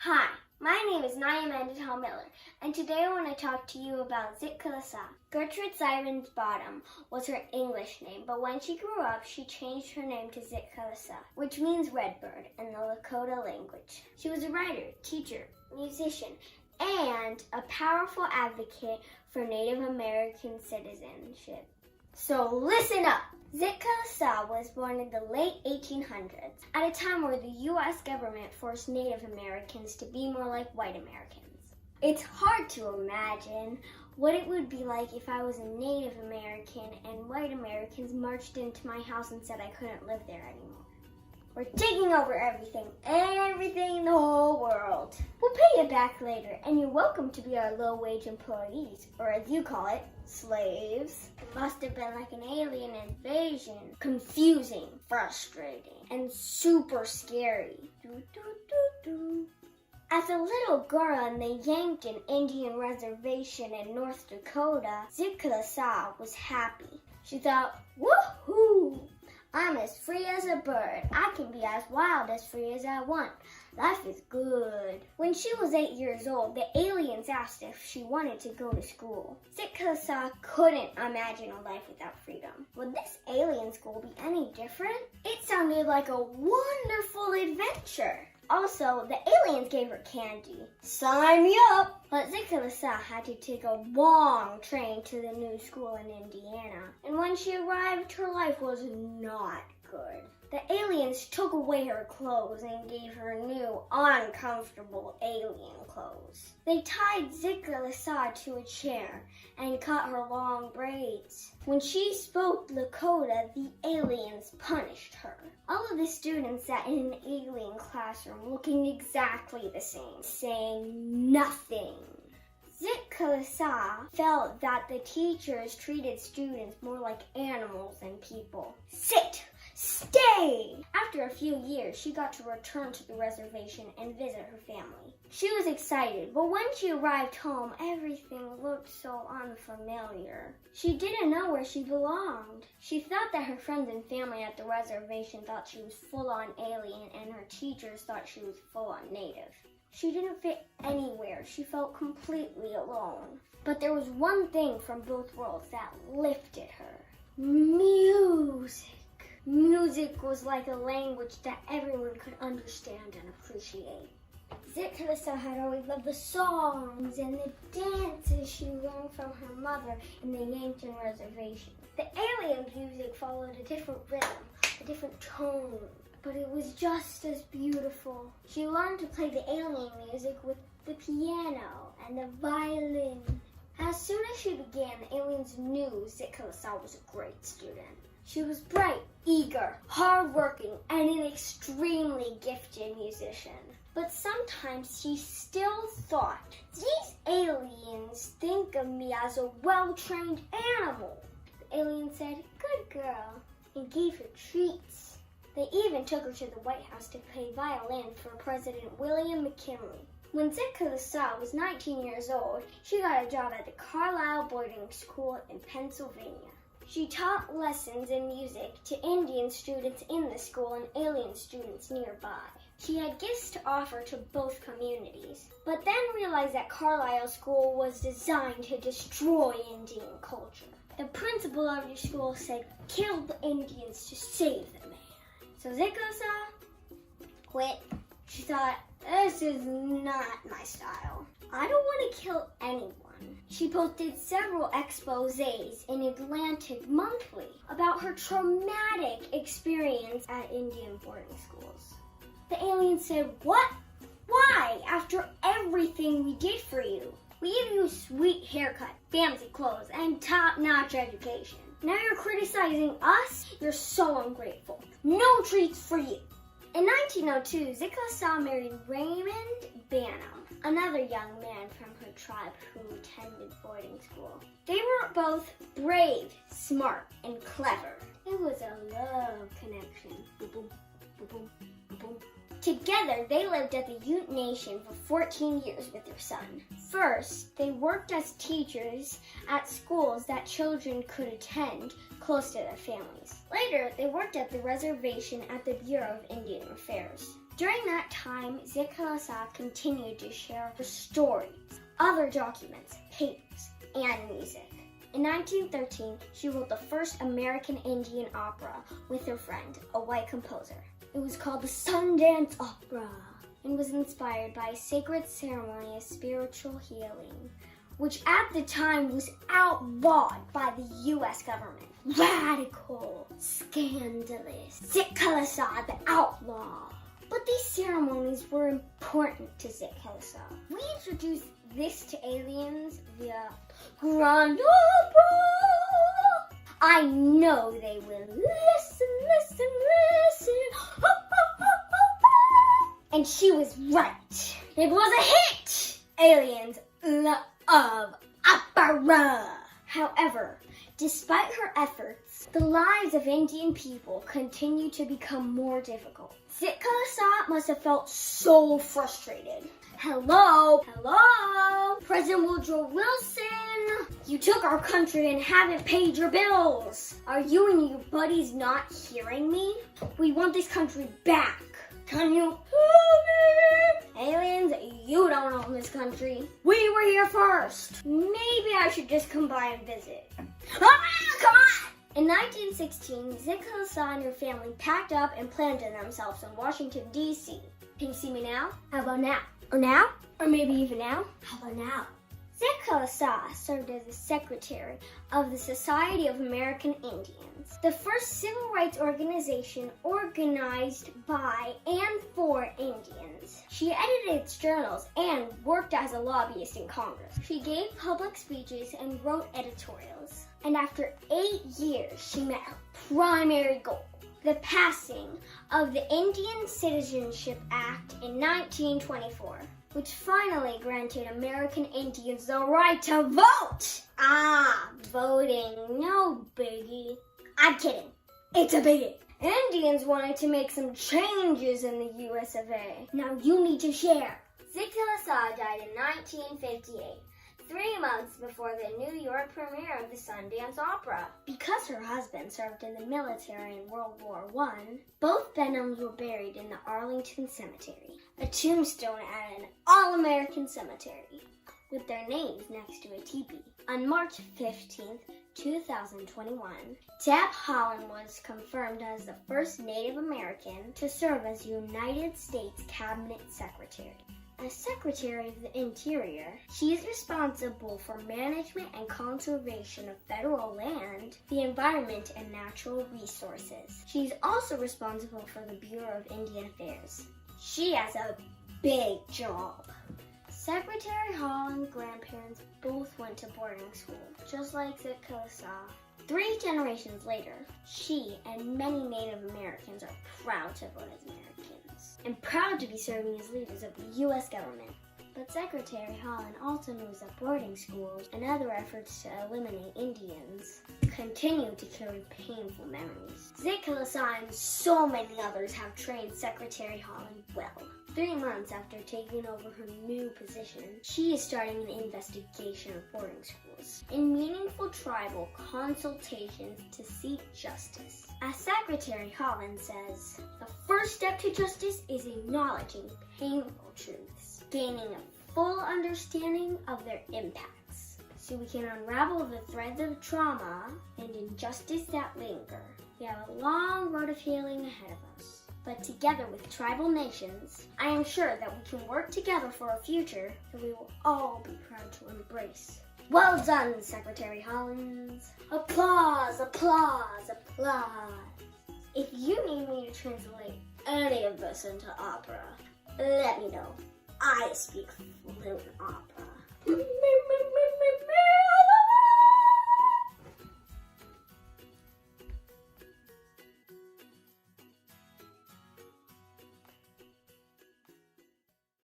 Hi, my name is Naya Mandatal Miller, and today I want to talk to you about Sitka Lasa. Gertrude Sirens Bottom was her English name, but when she grew up, she changed her name to Sitka Lasa, which means red bird in the Lakota language. She was a writer, teacher, musician, and a powerful advocate for Native American citizenship. So listen up! Sitka Lasa was born in the late 1800s, at a time where the U.S. government forced Native Americans to be more like white Americans. It's hard to imagine what it would be like if I was a Native American and white Americans marched into my house and said I couldn't live there anymore. We're taking over everything in the whole world. We'll pay you back later, and you're welcome to be our low-wage employees, or as you call it, slaves. It must have been like an alien invasion. Confusing, frustrating, and super scary. As a little girl on the Yankton Indian Reservation in North Dakota, Sitka Lasa was happy. She thought, woohoo! I'm as free as a bird. I can be as wild as free as I want. Life is good. When she was 8 years old, the aliens asked if she wanted to go to school. Sitka Lasa couldn't imagine a life without freedom. Would this alien school be any different? It sounded like a wonderful adventure. Also, the aliens gave her candy. Sign me up! But Sitka Lasa had to take a long train to the new school in Indiana. And when she arrived, her life was not good. The aliens took away her clothes and gave her new, uncomfortable alien clothes. They tied Sitka Lasa to a chair and cut her long braids. When she spoke Lakota, the aliens punished her. All of the students sat in an alien classroom looking exactly the same, saying nothing. Sitka Lasa felt that the teachers treated students more like animals than people. Sit! Stay! After a few years, she got to return to the reservation and visit her family. She was excited, but when she arrived home, everything looked so unfamiliar. She didn't know where she belonged. She thought that her friends and family at the reservation thought she was full-on alien, and her teachers thought she was full-on native. She didn't fit anywhere. She felt completely alone. But there was one thing from both worlds that lifted her. Music. Music was like a language that everyone could understand and appreciate. Sitka Lasa had always loved the songs and the dances she learned from her mother in the Yankton Reservation. The alien music followed a different rhythm, a different tone, but it was just as beautiful. She learned to play the alien music with the piano and the violin. As soon as she began, the aliens knew Sitka Lasa was a great student. She was bright, eager, hardworking, and an extremely gifted musician. But sometimes she still thought, these aliens think of me as a well-trained animal. The alien said, good girl, and gave her treats. They even took her to the White House to play violin for President William McKinley. When Sitka Lasa was 19 years old, she got a job at the Carlisle Boarding School in Pennsylvania. She taught lessons in music to Indian students in the school and alien students nearby. She had gifts to offer to both communities, but then realized that Carlisle School was designed to destroy Indian culture. The principal of the school said, kill the Indians to save the man. So Sitka Lasa quit. She thought, this is not my style. I don't want to kill anyone. She posted several exposés in Atlantic Monthly about her traumatic experience at Indian boarding schools. The alien said, what? Why? After everything we did for you. We gave you a sweet haircut, fancy clothes, and top-notch education. Now you're criticizing us? You're so ungrateful. No treats for you. In 1902, Sitka Lasa married Raymond Banham, another young man from her tribe who attended boarding school. They were both brave, smart, and clever. It was a love connection. Boom, boom, boom, boom. Together, they lived at the Ute Nation for 14 years with their son. First, they worked as teachers at schools that children could attend close to their families. Later, they worked at the reservation at the Bureau of Indian Affairs. During that time, Zicka-Lsa continued to share her stories, other documents, papers, and music. In 1913, she wrote the first American Indian opera with her friend, a white composer. It was called the Sundance Opera and was inspired by a sacred ceremony of spiritual healing, which at the time was outlawed by the U.S. government. Radical, scandalous, Zicka-Lsa the outlaw. But these ceremonies were important to Zicka-Lsa. We introduced this to aliens via Grand Opera. I know they will listen. And she was right. It was a hit. Aliens love opera. However, despite her efforts, the lives of Indian people continue to become more difficult. Zicka-Lsa must have felt so frustrated. Hello, President Woodrow Wilson, you took our country and haven't paid your bills. Are you and your buddies not hearing me? We want this country back. Can you help me? Aliens, you don't own this country. We were here first. Maybe I should just come by and visit. Come on! In 1916, Zicka-Lsa and her family packed up and planted themselves in Washington, D.C. Can you see me now? How about now? Or now? Or maybe even now? How about now? Zicka-Lsa served as the secretary of the Society of American Indians, the first civil rights organization organized by and for Indians. She edited its journals and worked as a lobbyist in Congress. She gave public speeches and wrote editorials. And after 8 years, she met her primary goal, the passing of the Indian Citizenship Act in 1924, which finally granted American Indians the right to vote. Voting, no biggie. I'm kidding. It's a biggie. Indians wanted to make some changes in the US of A. Now you need to share. Zicka-Lsa died in 1958. 3 months before the New York premiere of the Sundance Opera. Because her husband served in the military in World War I, both Benhams were buried in the Arlington Cemetery, a tombstone at an all-American cemetery, with their names next to a teepee. On March 15th, 2021, Deb Haaland was confirmed as the first Native American to serve as United States Cabinet Secretary. As Secretary of the Interior, she is responsible for management and conservation of federal land, the environment, and natural resources. She is also responsible for the Bureau of Indian Affairs. She has a big job. Secretary Haaland's grandparents both went to boarding school, just like Zicka-Lsa. 3 generations later, she and many Native Americans are proud to vote as Americans and proud to be serving as leaders of the U.S. government. But Secretary Haaland also knows that boarding schools and other efforts to eliminate Indians continue to carry painful memories. Zicka-Lsa and so many others have trained Secretary Haaland well. 3 months after taking over her new position, she is starting an investigation of boarding schools and meaningful tribal consultations to seek justice. As Secretary Haaland says, the first step to justice is acknowledging painful truths, gaining a full understanding of their impacts, so we can unravel the threads of trauma and injustice that linger. We have a long road of healing ahead of us. But together with tribal nations, I am sure that we can work together for a future that we will all be proud to embrace. Well done, Secretary Haaland. Applause, applause, applause. If you need me to translate any of this into opera, let me know. I speak fluent opera.